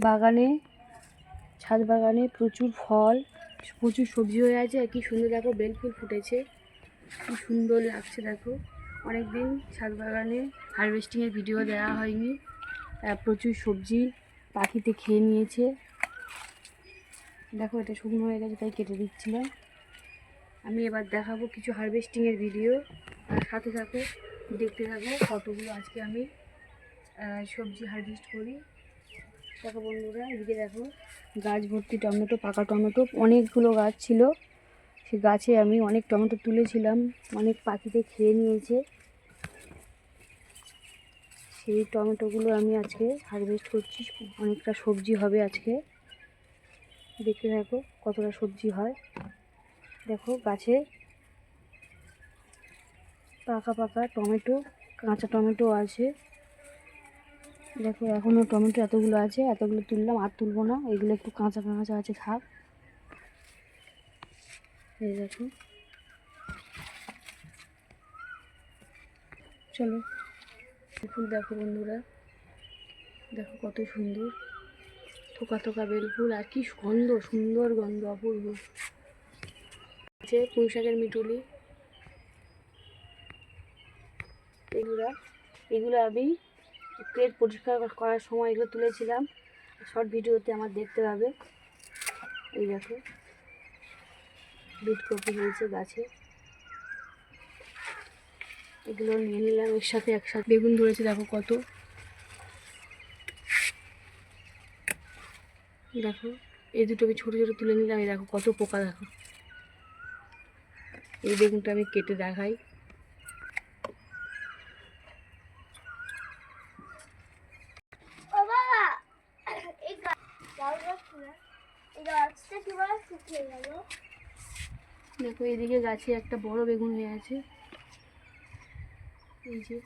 বাগানে, ছাদ বাগানে প্রচুর ফল, প্রচুর সবজি হয়ে আছে। আর কি সুন্দর দেখো বেল ফুল ফুটেছে, কি সুন্দর লাগছে দেখো। অনেক দিন ছাদ বাগানে হারভেস্টিংয়ের ভিডিও দেওয়া হয়নি। প্রচুর সবজি পাখিতে খেয়ে নিয়েছে। দেখো এটা শুকনো হয়ে গেছে তাই কেটে দিচ্ছিলাম। আমি এবার দেখাবো কিছু হারভেস্টিংয়ের ভিডিও, আর সাথে সাথে দেখতে থাকো কতগুলো আজকে আমি সবজি হারভেস্ট করি। দেখো বন্ধুরা, এদিকে দেখো গাছ ভর্তি টমেটো, পাকা টমেটো। অনেকগুলো গাছ ছিল, সে গাছে আমি অনেক টমেটো তুলেছিলাম, অনেক পাখিতে খেয়ে নিয়েছে। সেই টমেটোগুলো আমি আজকে হারভেস্ট করছি। অনেকটা সবজি হবে আজকে, দেখতে দেখো কতটা সবজি হয়। দেখো গাছে পাকা পাকা টমেটো, কাঁচা টমেটো আছে। দেখো এখনও টমেটো এতগুলো আছে, এতগুলো তুললাম, আর তুলবো না, এগুলো একটু কাঁচা কাঁচা আছে থাক। এই দেখো, চলো ফুল দেখো বন্ধুরা, দেখো কত সুন্দর থোকা থোকা বেল ফুল, আর কি গন্ধ, সুন্দর গন্ধ, অপূর্ব। আছে পুঁই শাকের মিটুলি। এগুলো আমি প্লেট পরিষ্কার করার সময় এগুলো তুলেছিলাম, শর্ট ভিডিওতে আমার দেখতে পাবে। এই দেখো বিট কপি হয়েছে গাছে, এগুলো নিয়ে নিলাম এর সাথে। একসাথে বেগুন ধরেছে দেখো কত, দেখো এই দুটো আমি ছোটো ছোটো তুলে নিলাম। এই দেখো কত পোকা, দেখো এই বেগুনটা আমি কেটে দেখাই। দেখো এদিকে গাছে একটা বড় বেগুন হয়ে আছে, এই যে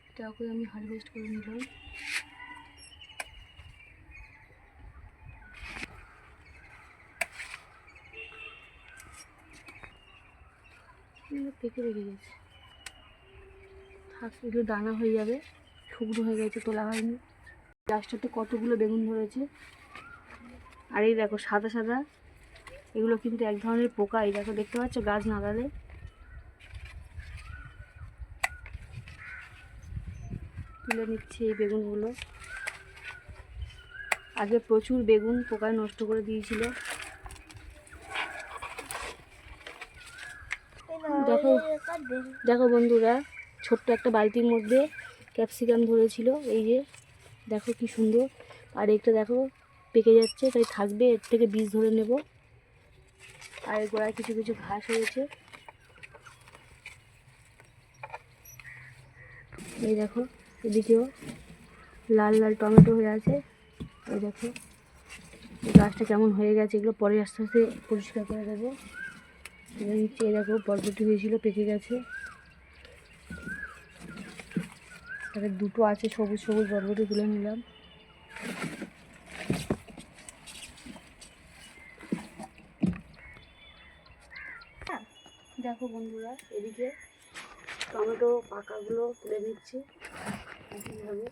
এটাকে আমি হারভেস্ট করে নিলাম। পেকে রেখে গেছে, থাক, এগুলো দানা হয়ে যাবে, শুকনো হয়ে গেছে, তোলা হয়নি। গাছটাতে কতগুলো বেগুন ধরেছে। আর এই দেখো সাদা সাদা, এগুলো কিন্তু এক ধরনের পোকা। এই দেখো দেখতে পাচ্ছ গাছ নাড়ালে, তুলে নিচ্ছে এই বেগুনগুলো। আগে প্রচুর বেগুন পোকায় নষ্ট করে দিয়েছিল। দেখো দেখো বন্ধুরা, ছোট্ট একটা বালতির মধ্যে ক্যাপসিকাম ধরেছিল, এই যে দেখো কি সুন্দর। আর একটা দেখো পেকে যাচ্ছে, তাই থাকবে, এর থেকে বীজ ধরে নেব। আর এর গোড়ায় কিছু কিছু ঘাস হয়েছে। এই দেখো এদিকেও লাল লাল টমেটো হয়ে আছে। এই দেখো গাছটা কেমন হয়ে গেছে, এগুলো পরে আস্তে আস্তে পরিষ্কার করে দেবো। নিচে দেখো বরবটি হয়েছিল, পেকে গেছে। তাহলে দুটো আছে সবুজ সবুজ বরবটি, তুলে নিলাম। দেখো বন্ধুরা, এদিকে টমেটো পাকাগুলো তুলে নিচ্ছি একইভাবে।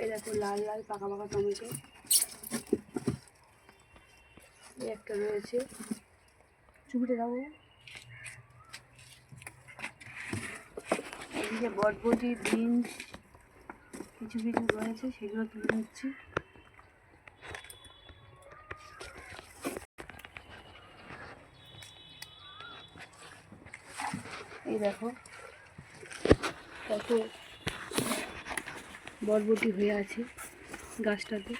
এই দেখো লাল লাল পাকা পাকা টমেটো, এই একটা রয়েছে, চুপিতে যাবো। এদিকে বরবটি, বিনস কিছু কিছু রয়েছে, সেগুলো তুলে নিচ্ছি। এই দেখো কত বরবটি হয়ে আছে গাছটাতে।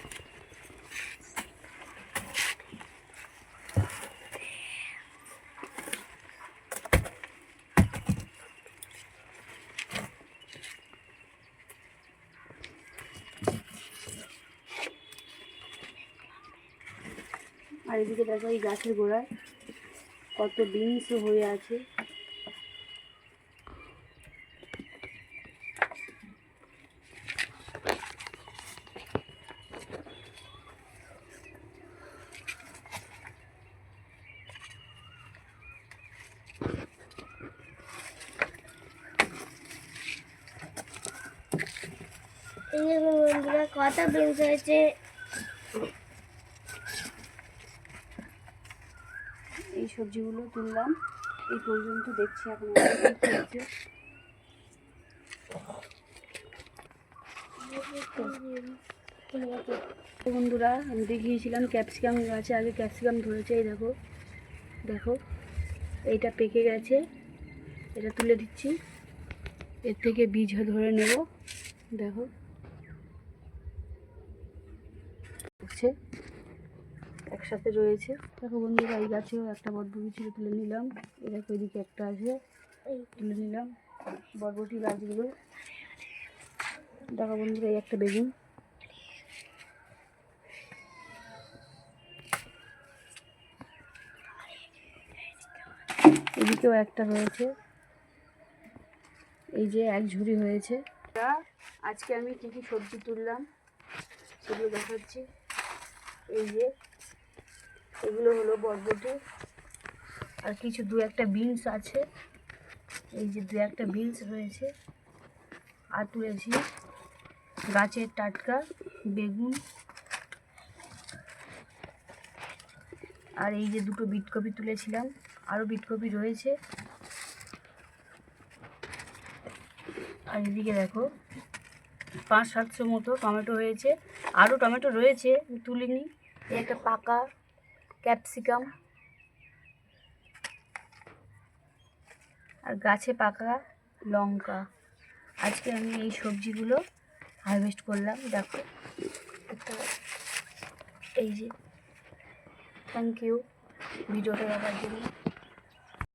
আর এদিকে দেখো এই গাছের গোড়ায় কত বিনস হয়ে আছে। এই বন্ধুরা কত বিনস হয়েছে এই সবজিগুলো তুললাম, এই পর্যন্ত দেখছি এখন কি হচ্ছে। বন্ধুরা আমি দেখিয়েছিলাম ক্যাপসিকাম গাছে আগে ক্যাপসিকাম ধরেছে, এই দেখো দেখো এইটা পেকে গেছে, এটা তুলে দিচ্ছি, এর থেকে বীজ ধরে নেব। দেখো হচ্ছে একসাথে রয়েছে। দেখো বন্ধুরা এই গাছেও একটা বরবটি ছিল, তুলে নিলাম। এই দেখো এদিকে একটা আছে, তুলে নিলাম বরবটি গাছগুলো। দেখো বন্ধুরা এই একটা বেগুন, এদিকেও একটা রয়েছে, এই যে এক ঝুড়ি হয়েছে। আজকে আমি কী কী সবজি তুললাম সেগুলো দেখাচ্ছি। এই যে এগুলো হলো বরবটি, আর কিছু দু একটা বিনস আছে, এই যে দু একটা বিনস রয়েছে। আর তুলেছি গাছের টাটকা বেগুন, আর এই যে দুটো বিটকপি তুলেছিলাম, আরও বিটকপি রয়েছে। আর এদিকে দেখো 500-700 মতো টমেটো হয়েছে, আরও টমেটো রয়েছে তুলিনি। এই একটা পাকা ক্যাপসিকাম, আর গাছে পাকা লঙ্কা। আজকে আমি এই সবজিগুলো হারভেস্ট করলাম। দেখো এই যে, থ্যাংক ইউ ভিডিওটা দেখার জন্য।